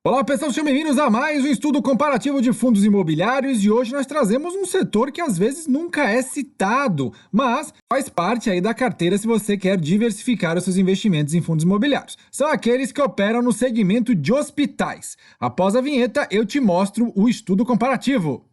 Olá pessoal, sejam bem-vindos a mais um estudo comparativo de fundos imobiliários e hoje nós trazemos um setor que às vezes nunca é citado, mas faz parte aí da carteira se você quer diversificar os seus investimentos em fundos imobiliários. São aqueles que operam no segmento de hospitais. Após a vinheta, eu te mostro o estudo comparativo.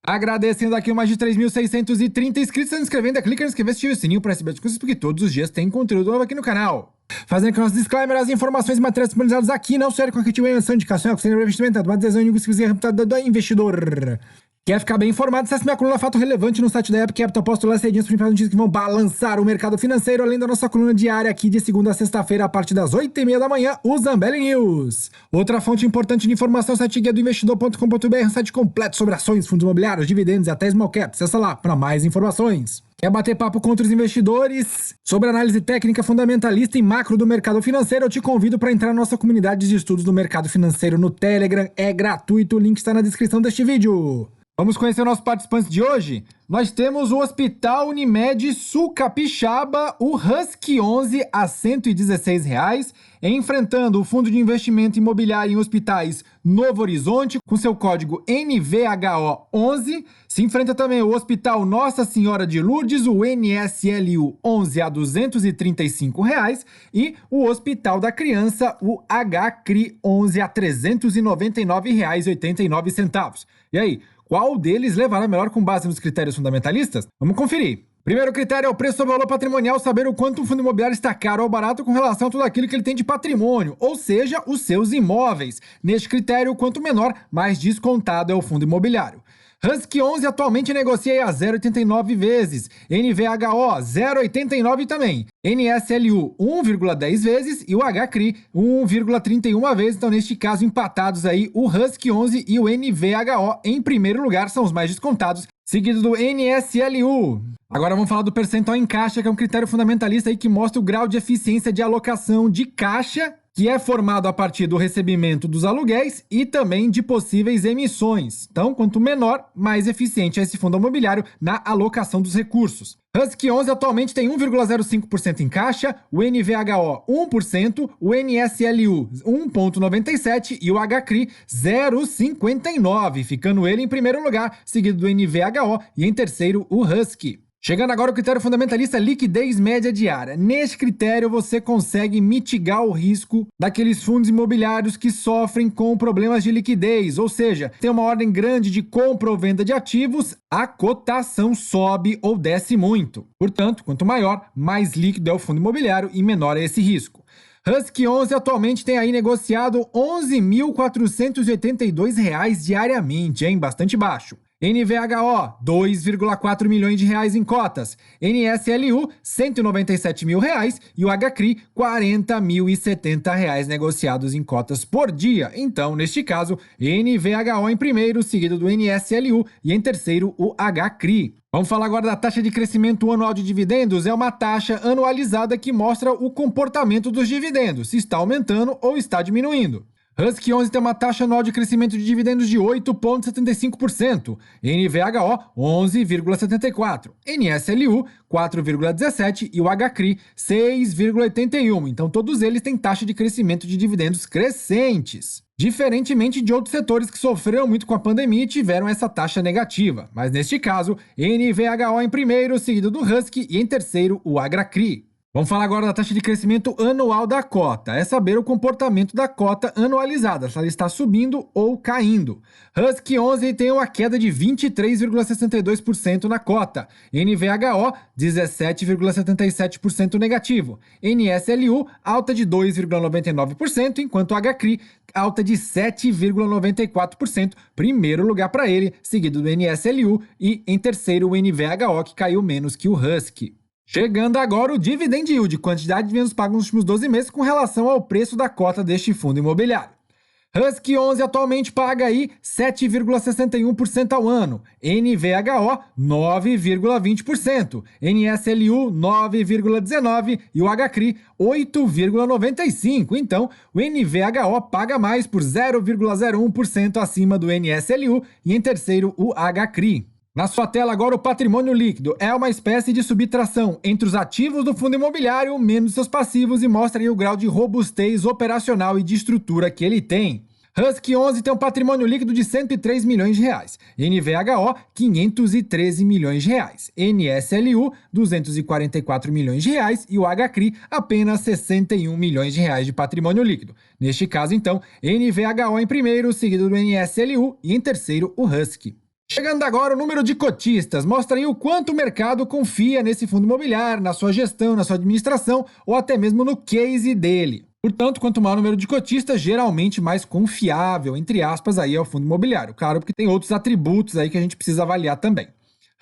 Agradecendo aqui mais de 3.630 inscritos, se inscrevendo, clica em inscrever-se e o sininho para receber as coisas, porque todos os dias tem conteúdo novo aqui no canal. Fazendo aqui nosso disclaimer, as informações e materiais disponibilizados aqui não servem qualquer tipo de menção, indicação, conselho de investimento, uma decisão do investidor. Quer ficar bem informado? Acesse minha coluna Fato Relevante no site da App Capital. Posto lá cedinho as principais notícias que vão balançar o mercado financeiro, além da nossa coluna diária aqui de segunda a sexta-feira, a partir das 8h30 da manhã, o Zambelli News. Outra fonte importante de informação é o site guia do investidor.com.br, um site completo sobre ações, fundos imobiliários, dividendos e até small caps. Acessa lá para mais informações. Quer bater papo com outros investidores sobre análise técnica fundamentalista e macro do mercado financeiro? Eu te convido para entrar na nossa comunidade de estudos do mercado financeiro no Telegram. É gratuito, o link está na descrição deste vídeo. Vamos conhecer os nossos participantes de hoje? Nós temos o Hospital Unimed Sul Capixaba, o Husky 11 a R$ 116, enfrentando o Fundo de Investimento Imobiliário em Hospitais Novo Horizonte, com seu código NVHO11. Se enfrenta também o Hospital Nossa Senhora de Lourdes, o NSLU 11 a R$ 235, e o Hospital da Criança, o HCRI 11 a R$ 399,89. E aí? Qual deles levará melhor com base nos critérios fundamentalistas? Vamos conferir. Primeiro critério é o preço sobre valor patrimonial, saber o quanto um fundo imobiliário está caro ou barato com relação a tudo aquilo que ele tem de patrimônio, ou seja, os seus imóveis. Neste critério, quanto menor, mais descontado é o fundo imobiliário. Husky 11 atualmente negocia a 0,89 vezes, NVHO 0,89 também, NSLU 1,10 vezes e o HCRI 1,31 vezes. Então, neste caso, empatados aí o Husky 11 e o NVHO em primeiro lugar, são os mais descontados, seguido do NSLU. Agora vamos falar do percentual em caixa, que é um critério fundamentalista aí que mostra o grau de eficiência de alocação de caixa, que é formado a partir do recebimento dos aluguéis e também de possíveis emissões. Então, quanto menor, mais eficiente é esse fundo imobiliário na alocação dos recursos. Husky 11 atualmente tem 1,05% em caixa, o NVHO 1%, o NSLU 1,97% e o HCRI 0,59%, ficando ele em primeiro lugar, seguido do NVHO e em terceiro o Husky. Chegando agora ao critério fundamentalista, liquidez média diária. Neste critério, você consegue mitigar o risco daqueles fundos imobiliários que sofrem com problemas de liquidez, ou seja, tem uma ordem grande de compra ou venda de ativos, a cotação sobe ou desce muito. Portanto, quanto maior, mais líquido é o fundo imobiliário e menor é esse risco. Husky 11 atualmente tem aí negociado R$ 11.482 diariamente, bastante baixo. NVHO, 2,4 milhões de reais em cotas, NSLU, 197 mil reais e o HCRI, 40.070 reais negociados em cotas por dia. Então, neste caso, NVHO em primeiro, seguido do NSLU e em terceiro o HCRI. Vamos falar agora da taxa de crescimento anual de dividendos. É uma taxa anualizada que mostra o comportamento dos dividendos, se está aumentando ou está diminuindo. Husky 11 tem uma taxa anual de crescimento de dividendos de 8,75%, NVHO 11,74%, NSLU 4,17% e o HCRI 6,81%. Então todos eles têm taxa de crescimento de dividendos crescentes. Diferentemente de outros setores que sofreram muito com a pandemia e tiveram essa taxa negativa. Mas neste caso, NVHO em primeiro, seguido do Husky e em terceiro o HCRI. Vamos falar agora da taxa de crescimento anual da cota. É saber o comportamento da cota anualizada, se ela está subindo ou caindo. Husky 11 tem uma queda de 23,62% na cota. NVHO, 17,77% negativo. NSLU, alta de 2,99%, enquanto o HCRI, alta de 7,94%. Primeiro lugar para ele, seguido do NSLU e em terceiro o NVHO, que caiu menos que o Husky. Chegando agora o Dividend Yield, quantidade de dividendos pagos nos últimos 12 meses com relação ao preço da cota deste fundo imobiliário. Husky 11 atualmente paga aí 7,61% ao ano, NVHO 9,20%, NSLU 9,19% e o HCRI 8,95%. Então, o NVHO paga mais por 0,01% acima do NSLU e em terceiro o HCRI. Na sua tela agora o patrimônio líquido é uma espécie de subtração entre os ativos do fundo imobiliário menos seus passivos e mostra aí o grau de robustez operacional e de estrutura que ele tem. Husky 11 tem um patrimônio líquido de 103 milhões de reais, NVHO 513 milhões de reais, NSLU 244 milhões de reais e o HCRI apenas 61 milhões de reais de patrimônio líquido. Neste caso então, NVHO em primeiro, seguido do NSLU e em terceiro o Husky. Chegando agora o número de cotistas, mostra aí o quanto o mercado confia nesse fundo imobiliário, na sua gestão, na sua administração ou até mesmo no case dele. Portanto, quanto maior o número de cotistas, geralmente mais confiável, entre aspas, aí é o fundo imobiliário. Claro, porque tem outros atributos aí que a gente precisa avaliar também.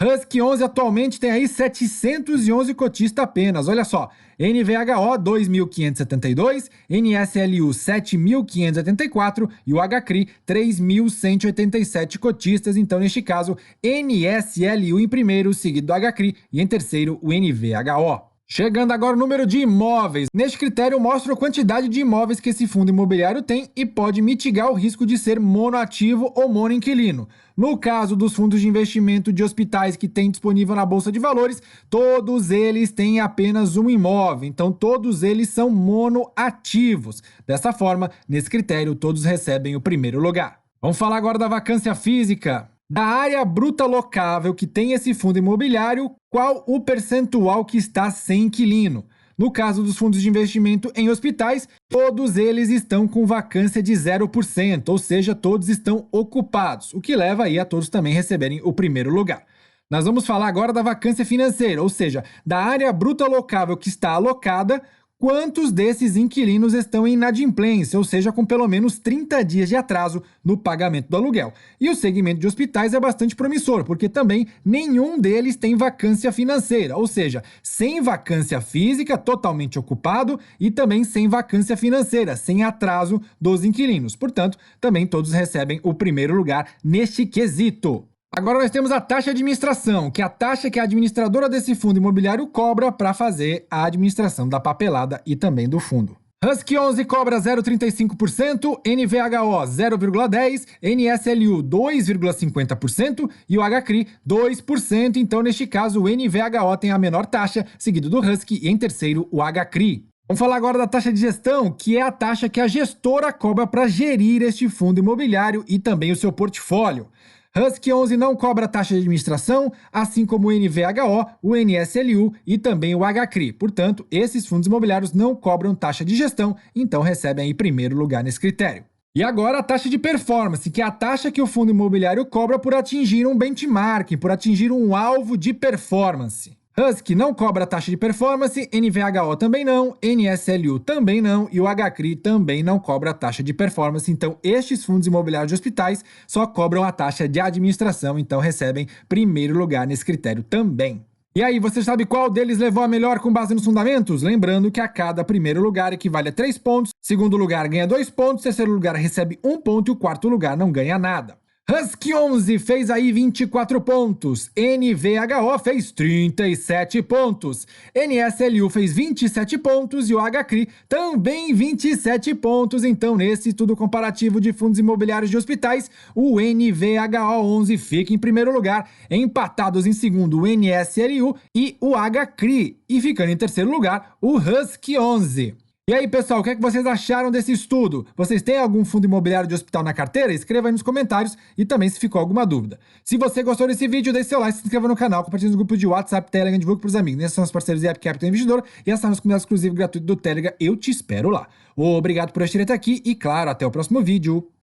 Husky 11 atualmente tem aí 711 cotistas apenas, olha só. NVHO 2.572, NSLU 7.584 e o HCRI 3.187 cotistas. Então, neste caso, NSLU em primeiro, seguido do HCRI e em terceiro o NVHO. Chegando agora o número de imóveis. Neste critério mostra a quantidade de imóveis que esse fundo imobiliário tem e pode mitigar o risco de ser monoativo ou monoinquilino. No caso dos fundos de investimento de hospitais que tem disponível na Bolsa de Valores, todos eles têm apenas um imóvel, então todos eles são monoativos. Dessa forma, nesse critério, todos recebem o primeiro lugar. Vamos falar agora da vacância física. Da área bruta locável que tem esse fundo imobiliário, qual o percentual que está sem inquilino? No caso dos fundos de investimento em hospitais, todos eles estão com vacância de 0%, ou seja, todos estão ocupados, o que leva aí a todos também receberem o primeiro lugar. Nós vamos falar agora da vacância financeira, ou seja, da área bruta locável que está alocada, quantos desses inquilinos estão em inadimplência, ou seja, com pelo menos 30 dias de atraso no pagamento do aluguel. E o segmento de hospitais é bastante promissor, porque também nenhum deles tem vacância financeira, ou seja, sem vacância física, totalmente ocupado, e também sem vacância financeira, sem atraso dos inquilinos. Portanto, também todos recebem o primeiro lugar neste quesito. Agora nós temos a taxa de administração, que é a taxa que a administradora desse fundo imobiliário cobra para fazer a administração da papelada e também do fundo. Husky 11 cobra 0,35%, NVHO 0,10%, NSLU 2,50% e o HCRI 2%. Então, neste caso, o NVHO tem a menor taxa, seguido do Husky e em terceiro o HCRI. Vamos falar agora da taxa de gestão, que é a taxa que a gestora cobra para gerir este fundo imobiliário e também o seu portfólio. Husky 11 não cobra taxa de administração, assim como o NVHO, o NSLU e também o HCRI. Portanto, esses fundos imobiliários não cobram taxa de gestão, então recebem aí primeiro lugar nesse critério. E agora a taxa de performance, que é a taxa que o fundo imobiliário cobra por atingir um benchmark, por atingir um alvo de performance. Husky não cobra taxa de performance, NVHO também não, NSLU também não e o HCRI também não cobra taxa de performance. Então, estes fundos imobiliários de hospitais só cobram a taxa de administração, então recebem primeiro lugar nesse critério também. E aí, você sabe qual deles levou a melhor com base nos fundamentos? Lembrando que a cada primeiro lugar equivale a 3 pontos, segundo lugar ganha 2 pontos, terceiro lugar recebe 1 ponto e o quarto lugar não ganha nada. Husky 11 fez aí 24 pontos, NVHO fez 37 pontos, NSLU fez 27 pontos e o HCRI também 27 pontos. Então, nesse estudo comparativo de fundos imobiliários de hospitais, o NVHO 11 fica em primeiro lugar, empatados em segundo o NSLU e o HCRI, e ficando em terceiro lugar o Husky 11. E aí, pessoal, o que é que vocês acharam desse estudo? Vocês têm algum fundo imobiliário de hospital na carteira? Escreva aí nos comentários e também se ficou alguma dúvida. Se você gostou desse vídeo, deixe seu like, se inscreva no canal, compartilhe nos grupos de WhatsApp, Telegram, divulgue pros amigos. Esses são os parceiros de App Capital Investidor e essa é a nossa comunidade exclusiva gratuita do Telegram. Eu te espero lá. Obrigado por assistir até aqui e, claro, até o próximo vídeo.